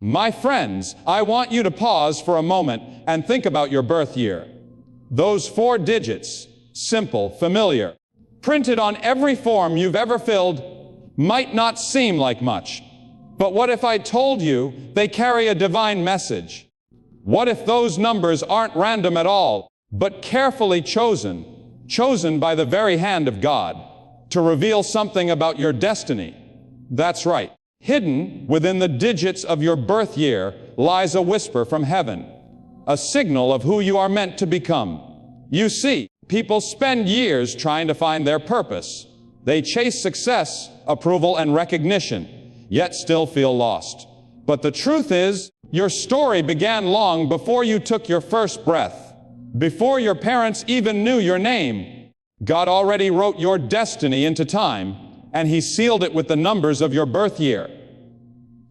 My friends, I want you to pause for a moment and think about your birth year. Those 4 digits, simple, familiar, printed on every form you've ever filled, might not seem like much. But what if I told you they carry a divine message? What if those numbers aren't random at all, but carefully chosen by the very hand of God to reveal something about your destiny? That's right. Hidden within the digits of your birth year lies a whisper from heaven, a signal of who you are meant to become. You see, people spend years trying to find their purpose. They chase success, approval, and recognition, yet still feel lost. But the truth is, your story began long before you took your first breath, before your parents even knew your name. God already wrote your destiny into time, and He sealed it with the numbers of your birth year.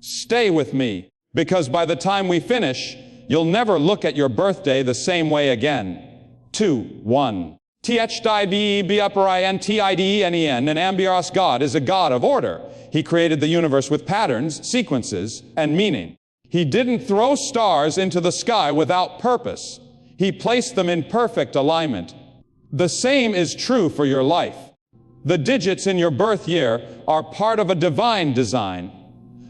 Stay with me, because by the time we finish, you'll never look at your birthday the same way again. 2, 1. THDIVEBUPRINTIDENEN, and Ambios God is a God of order. He created the universe with patterns, sequences, and meaning. He didn't throw stars into the sky without purpose. He placed them in perfect alignment. The same is true for your life. The digits in your birth year are part of a divine design,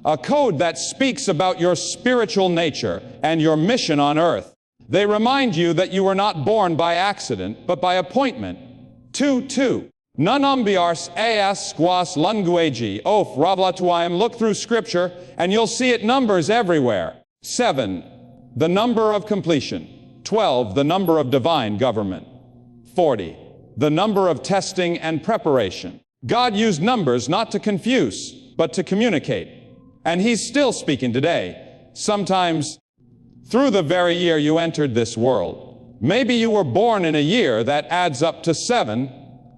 a code that speaks about your spiritual nature and your mission on earth. They remind you that you were not born by accident, but by appointment. 2. Nunumbiars as squas lunguagi of ravlatuayam. Look through Scripture, and you'll see it numbers everywhere. 7. The number of completion. 12. The number of divine government. 40. The number of testing and preparation. God used numbers not to confuse, but to communicate. And He's still speaking today, sometimes through the very year you entered this world. Maybe you were born in a year that adds up to 7,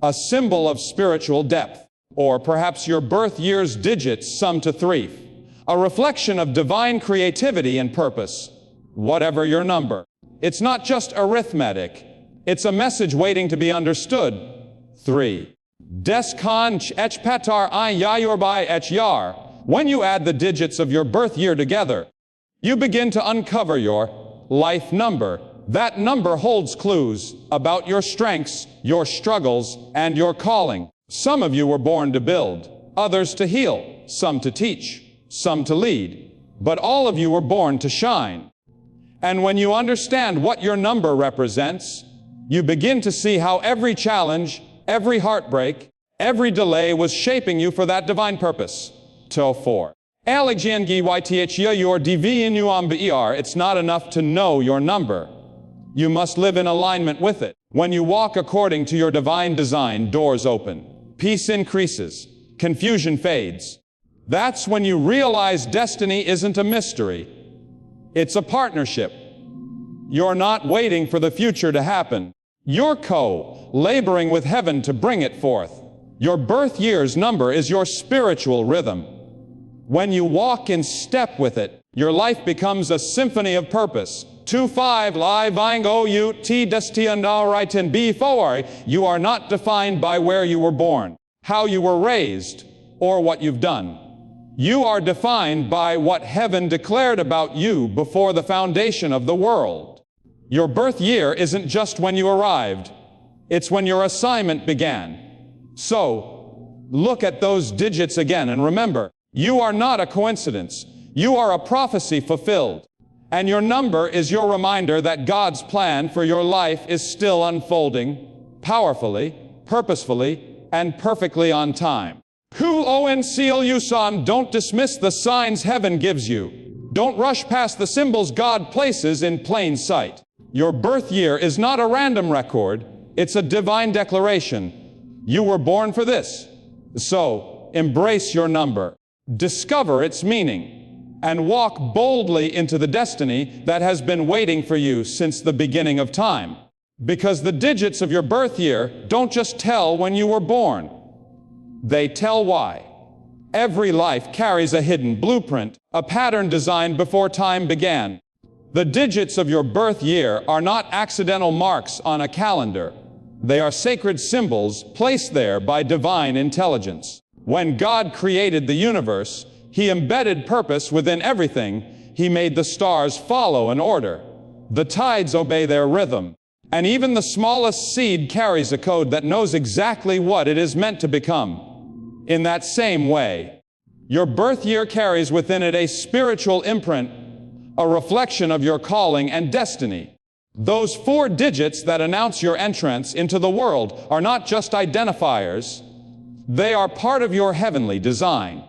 a symbol of spiritual depth. Or perhaps your birth year's digits sum to 3, a reflection of divine creativity and purpose. Whatever your number, it's not just arithmetic. It's a message waiting to be understood. 3. Deskan ech patar I yayurbai ech yar. When you add the digits of your birth year together, you begin to uncover your life number. That number holds clues about your strengths, your struggles, and your calling. Some of you were born to build, others to heal, some to teach, some to lead. But all of you were born to shine. And when you understand what your number represents, you begin to see how every challenge, every heartbreak, every delay was shaping you for that divine purpose. 4. It's not enough to know your number. You must live in alignment with it. When you walk according to your divine design, doors open, peace increases, confusion fades. That's when you realize destiny isn't a mystery. It's a partnership. You're not waiting for the future to happen. You're laboring with heaven to bring it forth. Your birth year's number is your spiritual rhythm. When you walk in step with it, your life becomes a symphony of purpose. 2-5 living out destiandalrightin before. You are not defined by where you were born, how you were raised, or what you've done. You are defined by what heaven declared about you before the foundation of the world. Your birth year isn't just when you arrived, it's when your assignment began. So, look at those digits again and remember, you are not a coincidence. You are a prophecy fulfilled. And your number is your reminder that God's plan for your life is still unfolding, powerfully, purposefully, and perfectly on time. Don't dismiss the signs heaven gives you. Don't rush past the symbols God places in plain sight. Your birth year is not a random record. It's a divine declaration. You were born for this. So, embrace your number. Discover its meaning, and walk boldly into the destiny that has been waiting for you since the beginning of time. Because the digits of your birth year don't just tell when you were born. They tell why. Every life carries a hidden blueprint, a pattern designed before time began. The digits of your birth year are not accidental marks on a calendar. They are sacred symbols placed there by divine intelligence. When God created the universe, He embedded purpose within everything, He made the stars follow an order. The tides obey their rhythm. And even the smallest seed carries a code that knows exactly what it is meant to become. In that same way, your birth year carries within it a spiritual imprint, a reflection of your calling and destiny. Those 4 digits that announce your entrance into the world are not just identifiers. They are part of your heavenly design.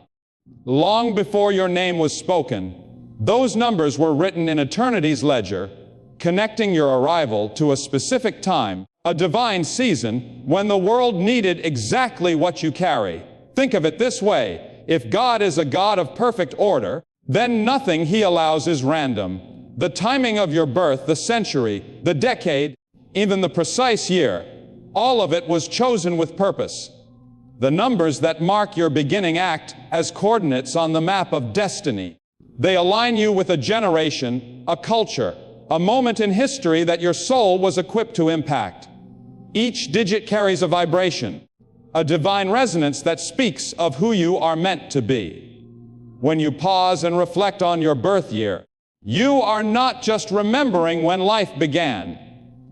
Long before your name was spoken, those numbers were written in eternity's ledger, connecting your arrival to a specific time, a divine season, when the world needed exactly what you carry. Think of it this way: if God is a God of perfect order, then nothing He allows is random. The timing of your birth, the century, the decade, even the precise year, all of it was chosen with purpose. The numbers that mark your beginning act as coordinates on the map of destiny. They align you with a generation, a culture, a moment in history that your soul was equipped to impact. Each digit carries a vibration, a divine resonance that speaks of who you are meant to be. When you pause and reflect on your birth year, you are not just remembering when life began.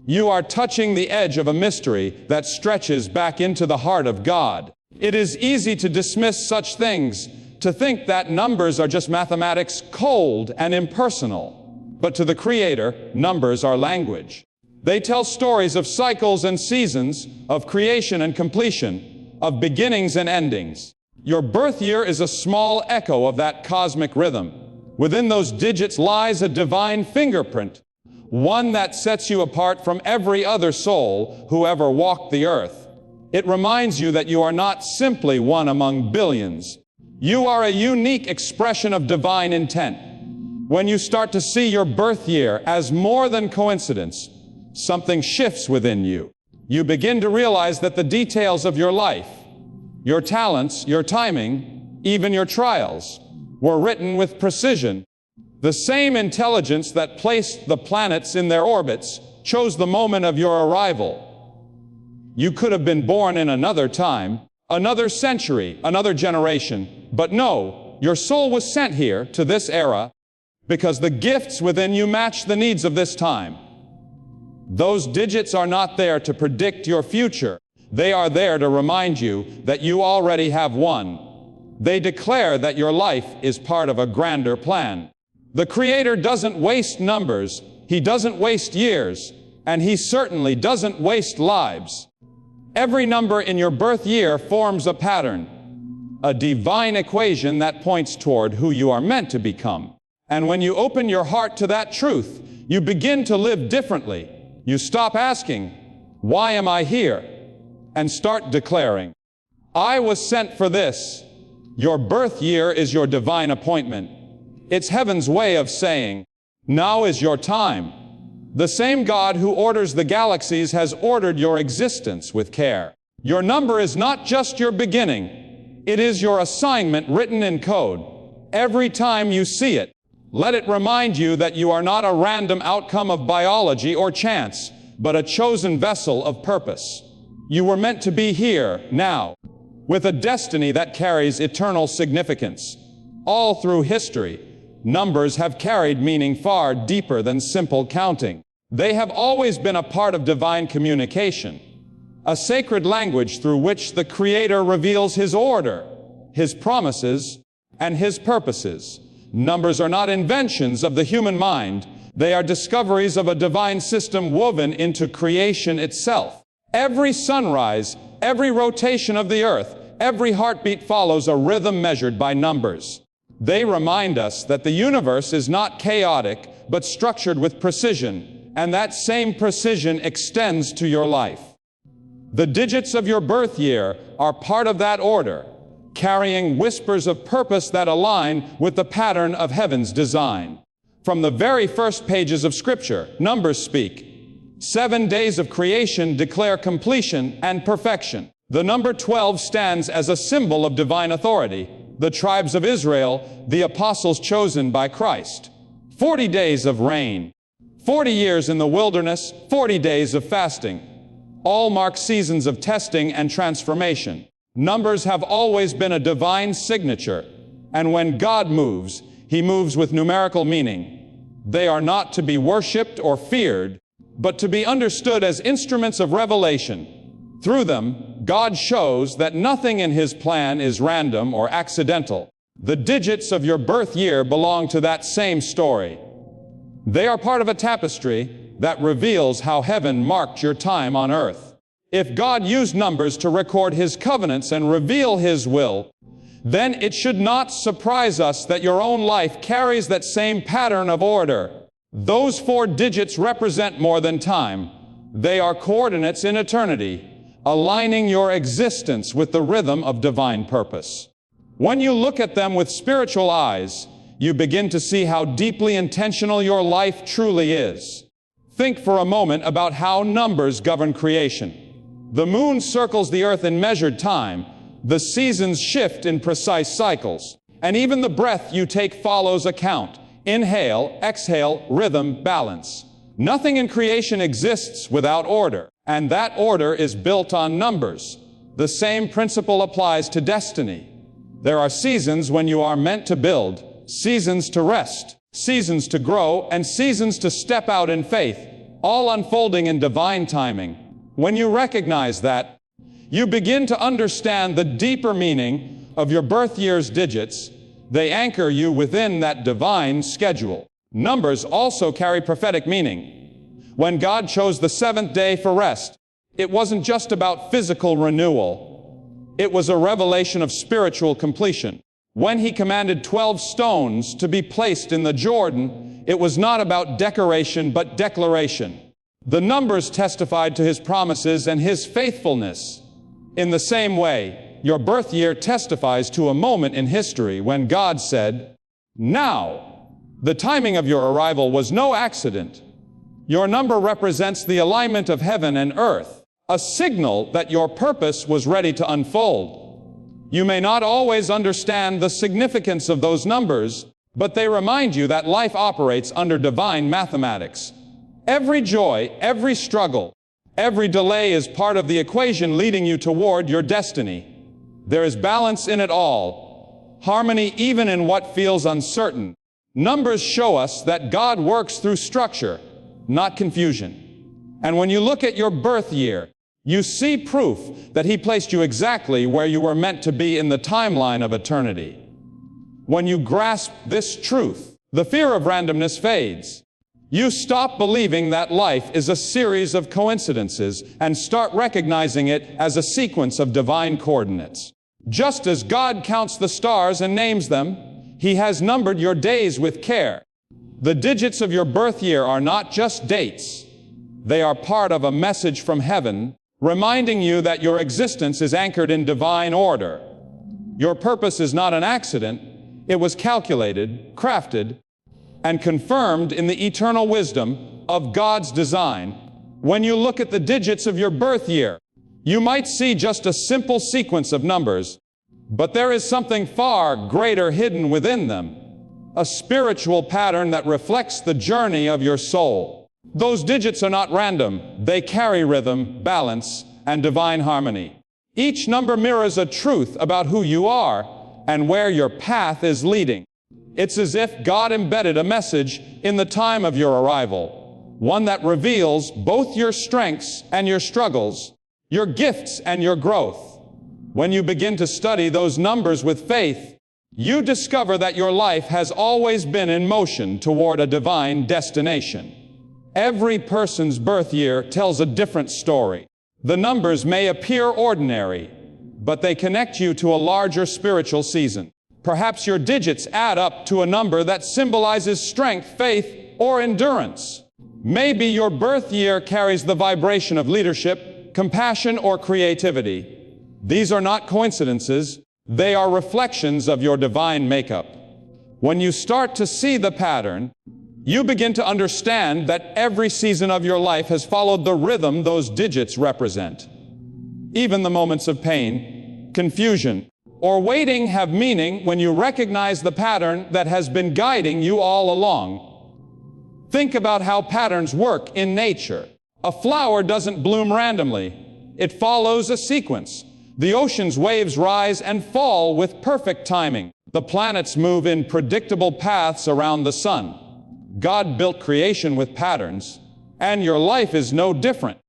You are touching the edge of a mystery that stretches back into the heart of God. It is easy to dismiss such things, to think that numbers are just mathematics, cold and impersonal. But to the Creator, numbers are language. They tell stories of cycles and seasons, of creation and completion, of beginnings and endings. Your birth year is a small echo of that cosmic rhythm. Within those digits lies a divine fingerprint, one that sets you apart from every other soul who ever walked the earth. It reminds you that you are not simply one among billions. You are a unique expression of divine intent. When you start to see your birth year as more than coincidence, something shifts within you. You begin to realize that the details of your life, your talents, your timing, even your trials, were written with precision. The same intelligence that placed the planets in their orbits chose the moment of your arrival. You could have been born in another time, another century, another generation, but no, your soul was sent here to this era because the gifts within you match the needs of this time. Those digits are not there to predict your future. They are there to remind you that you already have one. They declare that your life is part of a grander plan. The Creator doesn't waste numbers, He doesn't waste years, and He certainly doesn't waste lives. Every number in your birth year forms a pattern, a divine equation that points toward who you are meant to become. And when you open your heart to that truth, you begin to live differently. You stop asking, "Why am I here?" and start declaring, "I was sent for this." Your birth year is your divine appointment. It's heaven's way of saying, now is your time. The same God who orders the galaxies has ordered your existence with care. Your number is not just your beginning. It is your assignment written in code. Every time you see it, let it remind you that you are not a random outcome of biology or chance, but a chosen vessel of purpose. You were meant to be here, now, with a destiny that carries eternal significance. All through history, numbers have carried meaning far deeper than simple counting. They have always been a part of divine communication, a sacred language through which the Creator reveals His order, His promises, and His purposes. Numbers are not inventions of the human mind. They are discoveries of a divine system woven into creation itself. Every sunrise, every rotation of the earth, every heartbeat follows a rhythm measured by numbers. They remind us that the universe is not chaotic, but structured with precision, and that same precision extends to your life. The digits of your birth year are part of that order, carrying whispers of purpose that align with the pattern of heaven's design. From the very first pages of Scripture, numbers speak. 7 days of creation declare completion and perfection. The number 12 stands as a symbol of divine authority. The tribes of Israel, the apostles chosen by Christ. 40 days of reign. 40 years in the wilderness, 40 days of fasting. All mark seasons of testing and transformation. Numbers have always been a divine signature, and when God moves, He moves with numerical meaning. They are not to be worshipped or feared, but to be understood as instruments of revelation. Through them, God shows that nothing in His plan is random or accidental. The digits of your birth year belong to that same story. They are part of a tapestry that reveals how heaven marked your time on earth. If God used numbers to record His covenants and reveal His will, then it should not surprise us that your own life carries that same pattern of order. Those 4 digits represent more than time. They are coordinates in eternity, aligning your existence with the rhythm of divine purpose. When you look at them with spiritual eyes, you begin to see how deeply intentional your life truly is. Think for a moment about how numbers govern creation. The moon circles the earth in measured time. The seasons shift in precise cycles, and even the breath you take follows a count. Inhale, exhale, rhythm, balance. Nothing in creation exists without order, and that order is built on numbers. The same principle applies to destiny. There are seasons when you are meant to build, seasons to rest, seasons to grow, and seasons to step out in faith, all unfolding in divine timing. When you recognize that, you begin to understand the deeper meaning of your birth year's digits. They anchor you within that divine schedule. Numbers also carry prophetic meaning. When God chose the 7th day for rest, it wasn't just about physical renewal. It was a revelation of spiritual completion. When He commanded 12 stones to be placed in the Jordan, it was not about decoration but declaration. The numbers testified to His promises and His faithfulness. In the same way, your birth year testifies to a moment in history when God said, "Now." The timing of your arrival was no accident. Your number represents the alignment of heaven and earth, a signal that your purpose was ready to unfold. You may not always understand the significance of those numbers, but they remind you that life operates under divine mathematics. Every joy, every struggle, every delay is part of the equation leading you toward your destiny. There is balance in it all, harmony even in what feels uncertain. Numbers show us that God works through structure, not confusion. And when you look at your birth year, you see proof that He placed you exactly where you were meant to be in the timeline of eternity. When you grasp this truth, the fear of randomness fades. You stop believing that life is a series of coincidences and start recognizing it as a sequence of divine coordinates. Just as God counts the stars and names them, He has numbered your days with care. The digits of your birth year are not just dates. They are part of a message from heaven, reminding you that your existence is anchored in divine order. Your purpose is not an accident. It was calculated, crafted, and confirmed in the eternal wisdom of God's design. When you look at the digits of your birth year, you might see just a simple sequence of numbers, but there is something far greater hidden within them, a spiritual pattern that reflects the journey of your soul. Those digits are not random. They carry rhythm, balance, and divine harmony. Each number mirrors a truth about who you are and where your path is leading. It's as if God embedded a message in the time of your arrival, one that reveals both your strengths and your struggles, your gifts and your growth. When you begin to study those numbers with faith, you discover that your life has always been in motion toward a divine destination. Every person's birth year tells a different story. The numbers may appear ordinary, but they connect you to a larger spiritual season. Perhaps your digits add up to a number that symbolizes strength, faith, or endurance. Maybe your birth year carries the vibration of leadership, compassion, or creativity. These are not coincidences. They are reflections of your divine makeup. When you start to see the pattern, you begin to understand that every season of your life has followed the rhythm those digits represent. Even the moments of pain, confusion, or waiting have meaning when you recognize the pattern that has been guiding you all along. Think about how patterns work in nature. A flower doesn't bloom randomly. It follows a sequence. The ocean's waves rise and fall with perfect timing. The planets move in predictable paths around the sun. God built creation with patterns, and your life is no different.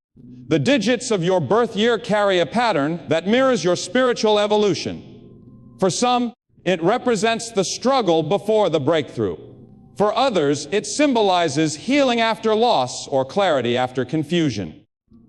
The digits of your birth year carry a pattern that mirrors your spiritual evolution. For some, it represents the struggle before the breakthrough. For others, it symbolizes healing after loss or clarity after confusion.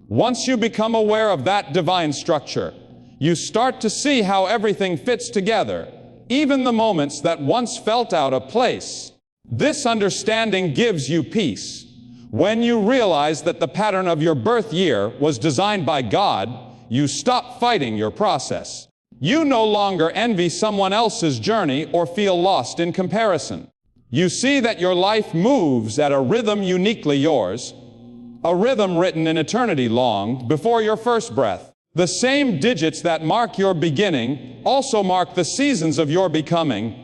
Once you become aware of that divine structure, you start to see how everything fits together, even the moments that once felt out of place. This understanding gives you peace. When you realize that the pattern of your birth year was designed by God, you stop fighting your process. You no longer envy someone else's journey or feel lost in comparison. You see that your life moves at a rhythm uniquely yours, a rhythm written in eternity long before your first breath. The same digits that mark your beginning also mark the seasons of your becoming.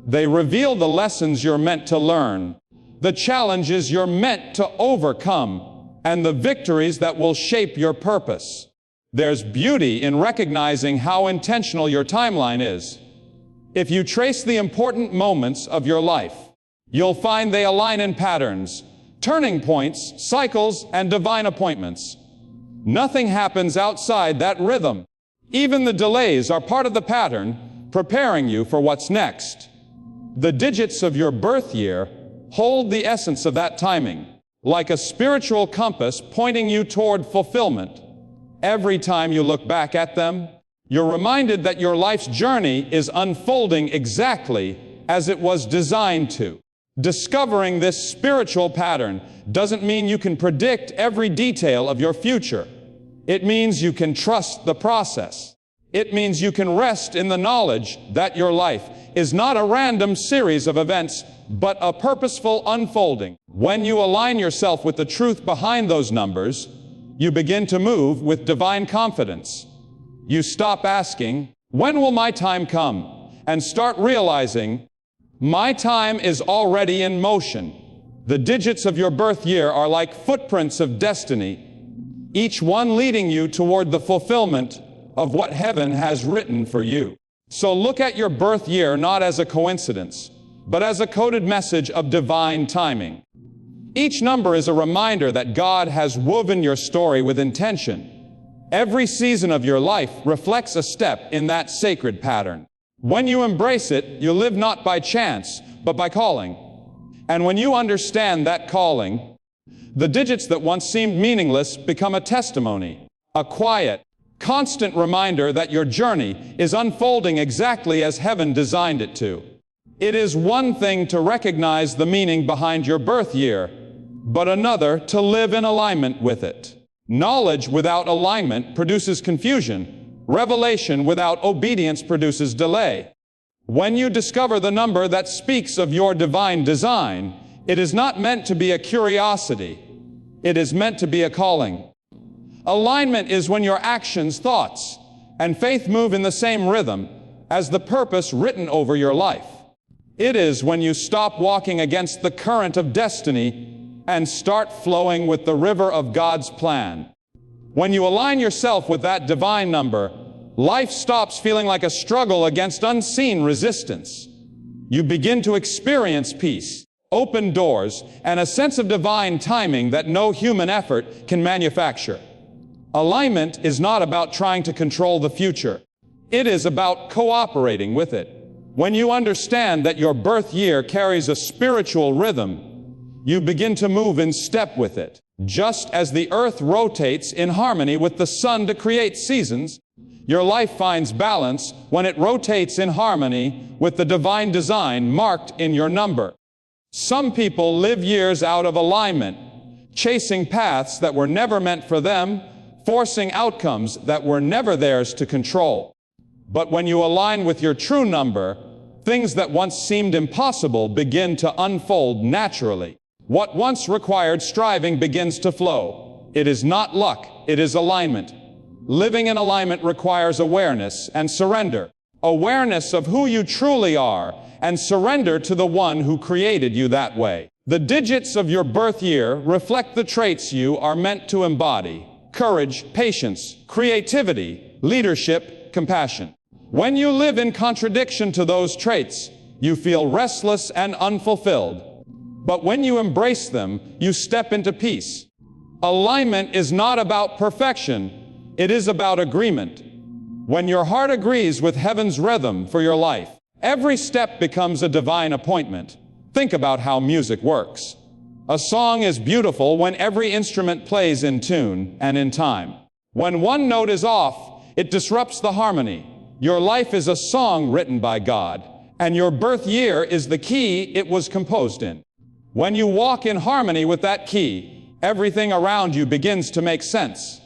They reveal the lessons you're meant to learn, the challenges you're meant to overcome, and the victories that will shape your purpose. There's beauty in recognizing how intentional your timeline is. If you trace the important moments of your life, you'll find they align in patterns, turning points, cycles, and divine appointments. Nothing happens outside that rhythm. Even the delays are part of the pattern, preparing you for what's next. The digits of your birth year hold the essence of that timing, like a spiritual compass pointing you toward fulfillment. Every time you look back at them, you're reminded that your life's journey is unfolding exactly as it was designed to. Discovering this spiritual pattern doesn't mean you can predict every detail of your future. It means you can trust the process. It means you can rest in the knowledge that your life is not a random series of events, but a purposeful unfolding. When you align yourself with the truth behind those numbers, you begin to move with divine confidence. You stop asking, "When will my time come?" and start realizing, "My time is already in motion." The digits of your birth year are like footprints of destiny, each one leading you toward the fulfillment of what heaven has written for you. So look at your birth year not as a coincidence, but as a coded message of divine timing. Each number is a reminder that God has woven your story with intention. Every season of your life reflects a step in that sacred pattern. When you embrace it, you live not by chance, but by calling. And when you understand that calling, the digits that once seemed meaningless become a testimony, a quiet, constant reminder that your journey is unfolding exactly as heaven designed it to. It is one thing to recognize the meaning behind your birth year, but another to live in alignment with it. Knowledge without alignment produces confusion. Revelation without obedience produces delay. When you discover the number that speaks of your divine design, it is not meant to be a curiosity. It is meant to be a calling. Alignment is when your actions, thoughts, and faith move in the same rhythm as the purpose written over your life. It is when you stop walking against the current of destiny and start flowing with the river of God's plan. When you align yourself with that divine number, life stops feeling like a struggle against unseen resistance. You begin to experience peace, open doors, and a sense of divine timing that no human effort can manufacture. Alignment is not about trying to control the future. It is about cooperating with it. When you understand that your birth year carries a spiritual rhythm, you begin to move in step with it. Just as the earth rotates in harmony with the sun to create seasons, your life finds balance when it rotates in harmony with the divine design marked in your number. Some people live years out of alignment, chasing paths that were never meant for them, forcing outcomes that were never theirs to control. But when you align with your true number, things that once seemed impossible begin to unfold naturally. What once required striving begins to flow. It is not luck, it is alignment. Living in alignment requires awareness and surrender. Awareness of who you truly are and surrender to the one who created you that way. The digits of your birth year reflect the traits you are meant to embody: courage, patience, creativity, leadership, compassion. When you live in contradiction to those traits, you feel restless and unfulfilled. But when you embrace them, you step into peace. Alignment is not about perfection, it is about agreement. When your heart agrees with heaven's rhythm for your life, every step becomes a divine appointment. Think about how music works. A song is beautiful when every instrument plays in tune and in time. When one note is off, it disrupts the harmony. Your life is a song written by God, and your birth year is the key it was composed in. When you walk in harmony with that key, everything around you begins to make sense.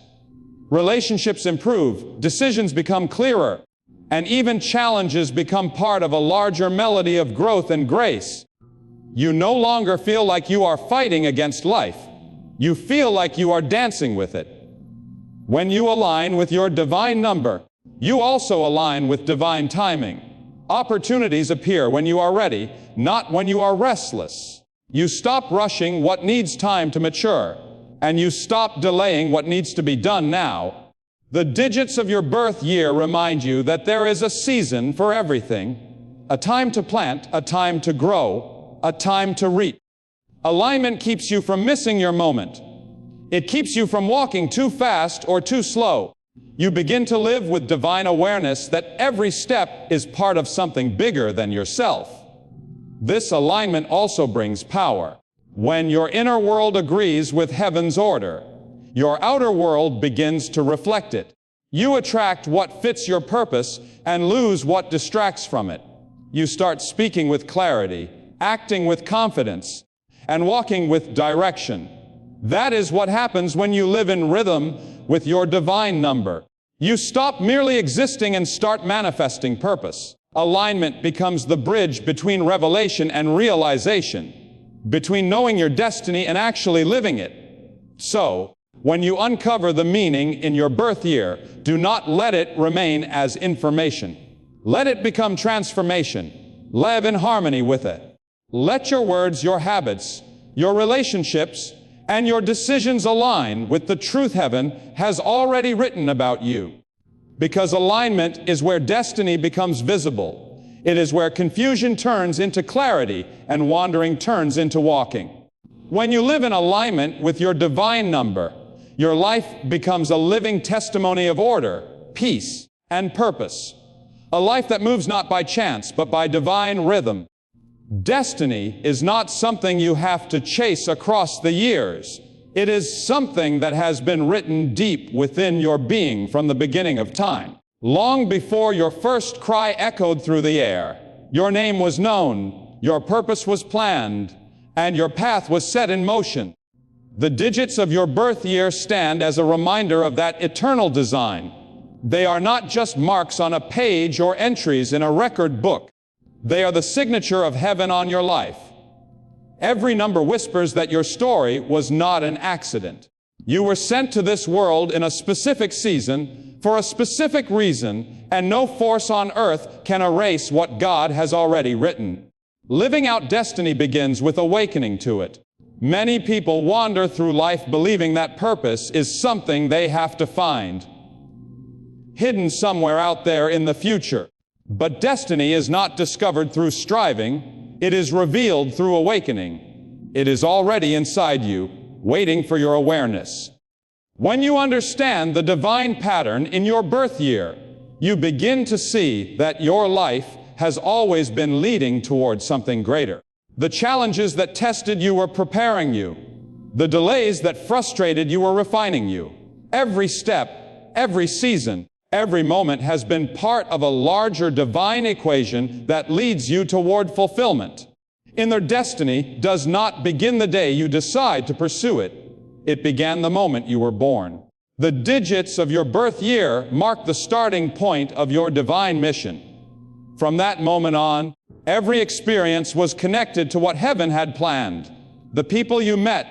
Relationships improve, decisions become clearer, and even challenges become part of a larger melody of growth and grace. You no longer feel like you are fighting against life. You feel like you are dancing with it. When you align with your divine number, you also align with divine timing. Opportunities appear when you are ready, not when you are restless. You stop rushing what needs time to mature, and you stop delaying what needs to be done now. The digits of your birth year remind you that there is a season for everything, a time to plant, a time to grow, a time to reap. Alignment keeps you from missing your moment. It keeps you from walking too fast or too slow. You begin to live with divine awareness that every step is part of something bigger than yourself. This alignment also brings power. When your inner world agrees with heaven's order, your outer world begins to reflect it. You attract what fits your purpose and lose what distracts from it. You start speaking with clarity, acting with confidence, and walking with direction. That is what happens when you live in rhythm with your divine number. You stop merely existing and start manifesting purpose. Alignment becomes the bridge between revelation and realization, between knowing your destiny and actually living it. So, when you uncover the meaning in your birth year, do not let it remain as information. Let it become transformation. Live in harmony with it. Let your words, your habits, your relationships, and your decisions align with the truth heaven has already written about you. Because alignment is where destiny becomes visible. It is where confusion turns into clarity and wandering turns into walking. When you live in alignment with your divine number, your life becomes a living testimony of order, peace, and purpose. A life that moves not by chance, but by divine rhythm. Destiny is not something you have to chase across the years. It is something that has been written deep within your being from the beginning of time. Long before your first cry echoed through the air, your name was known, your purpose was planned, and your path was set in motion. The digits of your birth year stand as a reminder of that eternal design. They are not just marks on a page or entries in a record book. They are the signature of heaven on your life. Every number whispers that your story was not an accident. You were sent to this world in a specific season, for a specific reason, and no force on earth can erase what God has already written. Living out destiny begins with awakening to it. Many people wander through life believing that purpose is something they have to find, hidden somewhere out there in the future. But destiny is not discovered through striving, it is revealed through awakening. It is already inside you, waiting for your awareness. When you understand the divine pattern in your birth year, you begin to see that your life has always been leading towards something greater. The challenges that tested you were preparing you. The delays that frustrated you were refining you. Every step, every season, every moment has been part of a larger divine equation that leads you toward fulfillment. Inner destiny does not begin the day you decide to pursue it. It began the moment you were born. The digits of your birth year mark the starting point of your divine mission. From that moment on, every experience was connected to what heaven had planned. The people you met,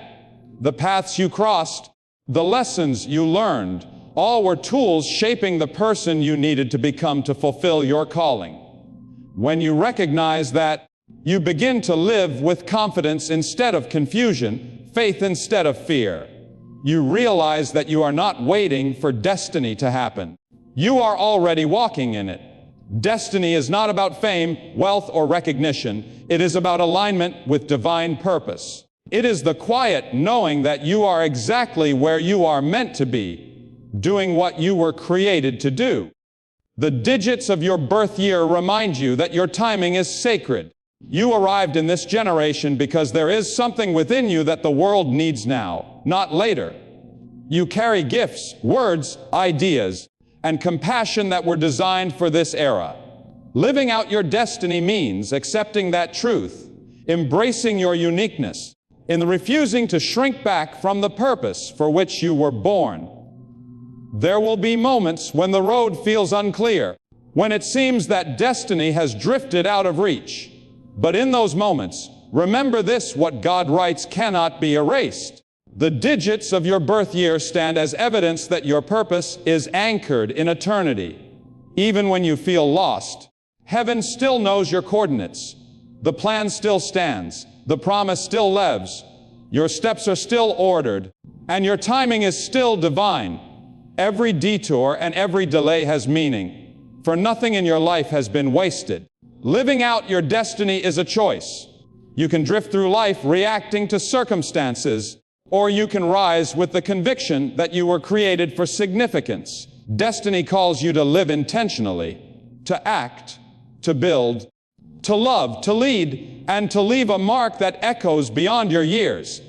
the paths you crossed, the lessons you learned, all were tools shaping the person you needed to become to fulfill your calling. When you recognize that, you begin to live with confidence instead of confusion, faith instead of fear. You realize that you are not waiting for destiny to happen. You are already walking in it. Destiny is not about fame, wealth, or recognition. It is about alignment with divine purpose. It is the quiet knowing that you are exactly where you are meant to be, doing what you were created to do. The digits of your birth year remind you that your timing is sacred. You arrived in this generation because there is something within you that the world needs now, not later. You carry gifts, words, ideas, and compassion that were designed for this era. Living out your destiny means accepting that truth, embracing your uniqueness, and refusing to shrink back from the purpose for which you were born. There will be moments when the road feels unclear, when it seems that destiny has drifted out of reach. But in those moments, remember this: what God writes cannot be erased. The digits of your birth year stand as evidence that your purpose is anchored in eternity. Even when you feel lost, heaven still knows your coordinates. The plan still stands. The promise still lives. Your steps are still ordered, and your timing is still divine. Every detour and every delay has meaning, for nothing in your life has been wasted. Living out your destiny is a choice. You can drift through life reacting to circumstances, or you can rise with the conviction that you were created for significance. Destiny calls you to live intentionally, to act, to build, to love, to lead, and to leave a mark that echoes beyond your years.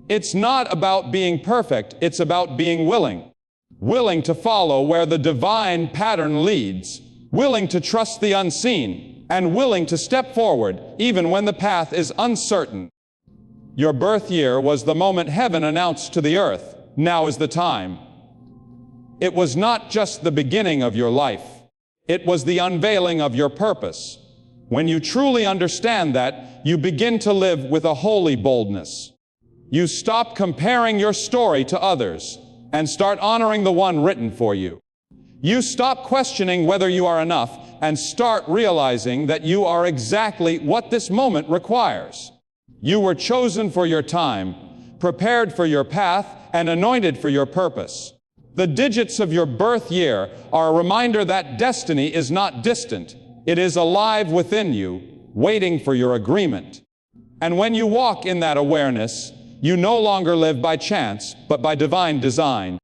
It's not about being perfect, it's about being willing. Willing to follow where the divine pattern leads, willing to trust the unseen, and willing to step forward even when the path is uncertain. Your birth year was the moment heaven announced to the earth, now is the time. It was not just the beginning of your life, it was the unveiling of your purpose. When you truly understand that, you begin to live with a holy boldness. You stop comparing your story to others and start honoring the one written for you. You stop questioning whether you are enough and start realizing that you are exactly what this moment requires. You were chosen for your time, prepared for your path, and anointed for your purpose. The digits of your birth year are a reminder that destiny is not distant. It is alive within you, waiting for your agreement. And when you walk in that awareness, you no longer live by chance, but by divine design.